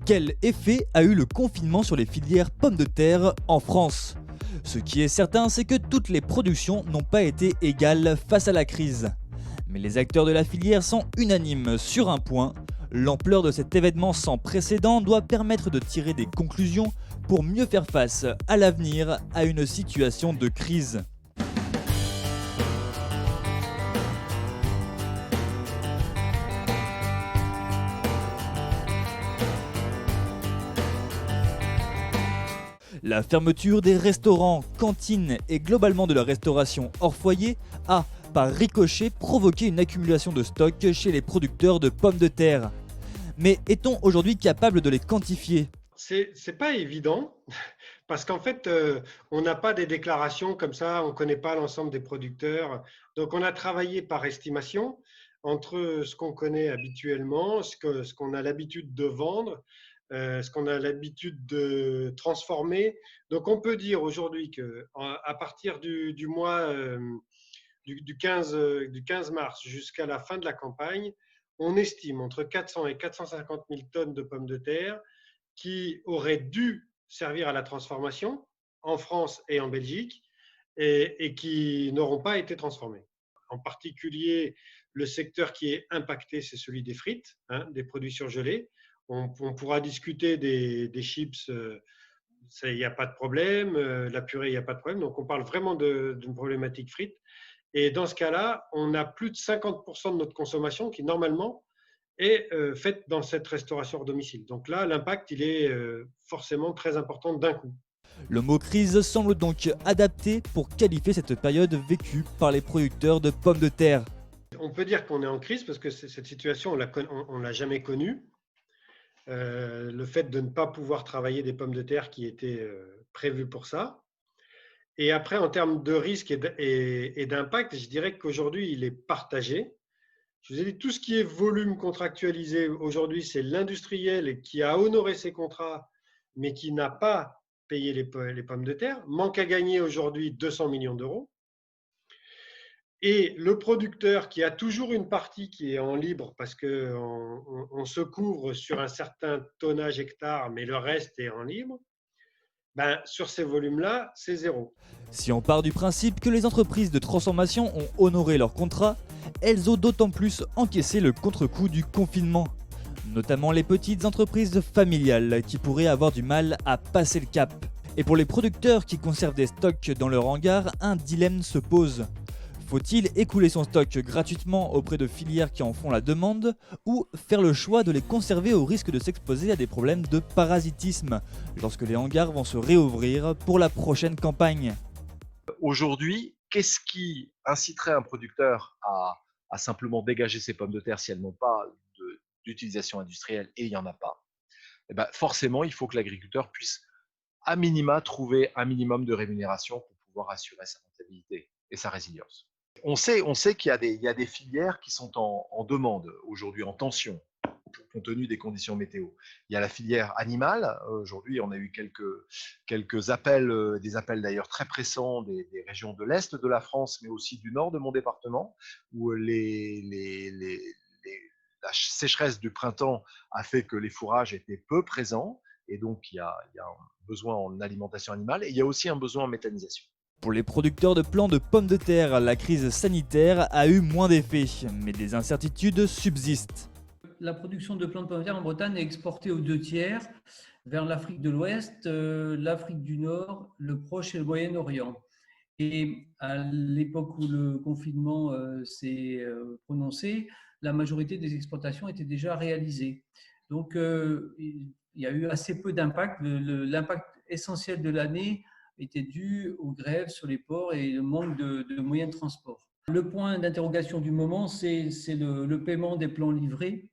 Quel effet a eu le confinement sur les filières pommes de terre en France? Ce qui est certain, c'est que toutes les productions n'ont pas été égales face à la crise. Mais les acteurs de la filière sont unanimes sur un point: l'ampleur de cet événement sans précédent doit permettre de tirer des conclusions pour mieux faire face à l'avenir à une situation de crise. La fermeture des restaurants, cantines et globalement de la restauration hors foyer a, par ricochet, provoqué une accumulation de stocks chez les producteurs de pommes de terre. Mais est-on aujourd'hui capable de les quantifier? C'est pas évident parce qu'en fait, on n'a pas des déclarations comme ça, on ne connaît pas l'ensemble des producteurs. Donc, on a travaillé par estimation entre ce qu'on connaît habituellement, ce qu'on a l'habitude de vendre, ce qu'on a l'habitude de transformer. Donc, on peut dire aujourd'hui qu'à partir du mois du 15 mars jusqu'à la fin de la campagne, on estime entre 400 et 450 000 tonnes de pommes de terre qui auraient dû servir à la transformation en France et en Belgique et qui n'auront pas été transformées. En particulier, le secteur qui est impacté, c'est celui des frites, hein, des produits surgelés. On pourra discuter des chips, il n'y a pas de problème, la purée, il n'y a pas de problème. Donc, on parle vraiment d'une problématique frites. Et dans ce cas-là, on a plus de 50% de notre consommation qui, normalement, est faite dans cette restauration hors domicile. Donc là, l'impact, il est forcément très important d'un coup. Le mot crise semble donc adapté pour qualifier cette période vécue par les producteurs de pommes de terre. On peut dire qu'on est en crise parce que cette situation, on l'a jamais connue. Le fait de ne pas pouvoir travailler des pommes de terre qui étaient prévues pour ça. Et après, en termes de risque et d'impact, je dirais qu'aujourd'hui, il est partagé. Je vous ai dit, tout ce qui est volume contractualisé aujourd'hui, c'est l'industriel qui a honoré ses contrats, mais qui n'a pas payé les pommes de terre. Manque à gagner aujourd'hui 200 millions d'euros. Et le producteur qui a toujours une partie qui est en libre parce qu'on se couvre sur un certain tonnage hectare, mais le reste est en libre, ben, sur ces volumes-là, c'est zéro. Si on part du principe que les entreprises de transformation ont honoré leurs contrats, elles ont d'autant plus encaissé le contre-coup du confinement. Notamment les petites entreprises familiales qui pourraient avoir du mal à passer le cap. Et pour les producteurs qui conservent des stocks dans leur hangar, un dilemme se pose. Faut-il écouler son stock gratuitement auprès de filières qui en font la demande, ou faire le choix de les conserver au risque de s'exposer à des problèmes de parasitisme lorsque les hangars vont se réouvrir pour la prochaine campagne? Aujourd'hui, qu'est-ce qui inciterait un producteur à simplement dégager ses pommes de terre si elles n'ont pas d'utilisation industrielle, et il n'y en a pas? Eh ben, forcément, il faut que l'agriculteur puisse à minima trouver un minimum de rémunération pour pouvoir assurer sa rentabilité et sa résilience. On sait qu'il y a des filières qui sont en demande aujourd'hui, en tension, compte tenu des conditions météo. Il y a la filière animale. Aujourd'hui, on a eu quelques appels, des appels d'ailleurs très pressants des régions de l'Est de la France, mais aussi du nord de mon département, où la sécheresse du printemps a fait que les fourrages étaient peu présents, et donc il y a un besoin en alimentation animale, et il y a aussi un besoin en méthanisation. Pour les producteurs de plants de pommes de terre, la crise sanitaire a eu moins d'effets, mais des incertitudes subsistent. La production de plants de pommes de terre en Bretagne est exportée aux 2 tiers vers l'Afrique de l'Ouest, l'Afrique du Nord, le Proche et le Moyen-Orient. Et à l'époque où le confinement s'est prononcé, la majorité des exportations étaient déjà réalisées. Donc, il y a eu assez peu d'impact. L'impact essentiel de l'année était dû aux grèves sur les ports et le manque de moyens de transport. Le point d'interrogation du moment, c'est le paiement des plants livrés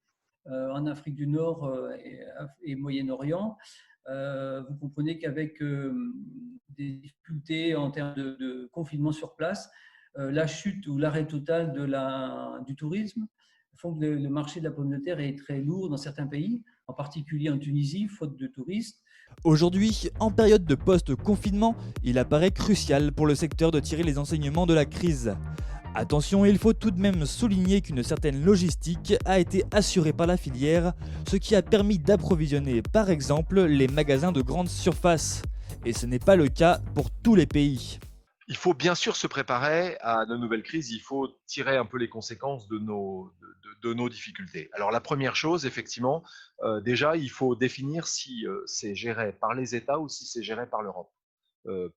en Afrique du Nord et Moyen-Orient. Vous comprenez qu'avec des difficultés en termes de confinement sur place, la chute ou l'arrêt total du tourisme font que le marché de la pomme de terre est très lourd dans certains pays, en particulier en Tunisie, faute de touristes. Aujourd'hui, en période de post-confinement, il apparaît crucial pour le secteur de tirer les enseignements de la crise. Attention, il faut tout de même souligner qu'une certaine logistique a été assurée par la filière, ce qui a permis d'approvisionner par exemple les magasins de grande surface. Et ce n'est pas le cas pour tous les pays. Il faut bien sûr se préparer à de nouvelles crises, il faut tirer un peu les conséquences de nos difficultés. Alors la première chose, effectivement, déjà, il faut définir si c'est géré par les États ou si c'est géré par l'Europe.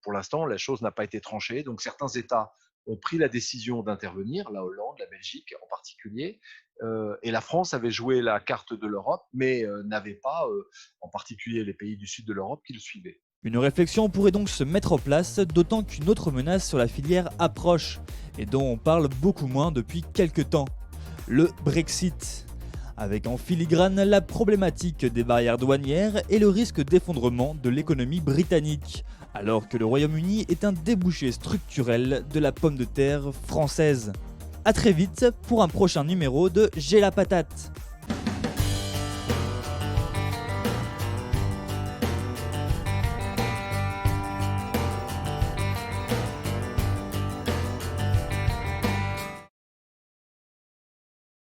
Pour l'instant, la chose n'a pas été tranchée, donc certains États ont pris la décision d'intervenir, la Hollande, la Belgique en particulier, et la France avait joué la carte de l'Europe, mais n'avait pas, en particulier les pays du sud de l'Europe, qui le suivaient. Une réflexion pourrait donc se mettre en place, d'autant qu'une autre menace sur la filière approche, et dont on parle beaucoup moins depuis quelques temps, le Brexit. Avec en filigrane la problématique des barrières douanières et le risque d'effondrement de l'économie britannique, alors que le Royaume-Uni est un débouché structurel de la pomme de terre française. A très vite pour un prochain numéro de J'ai la patate.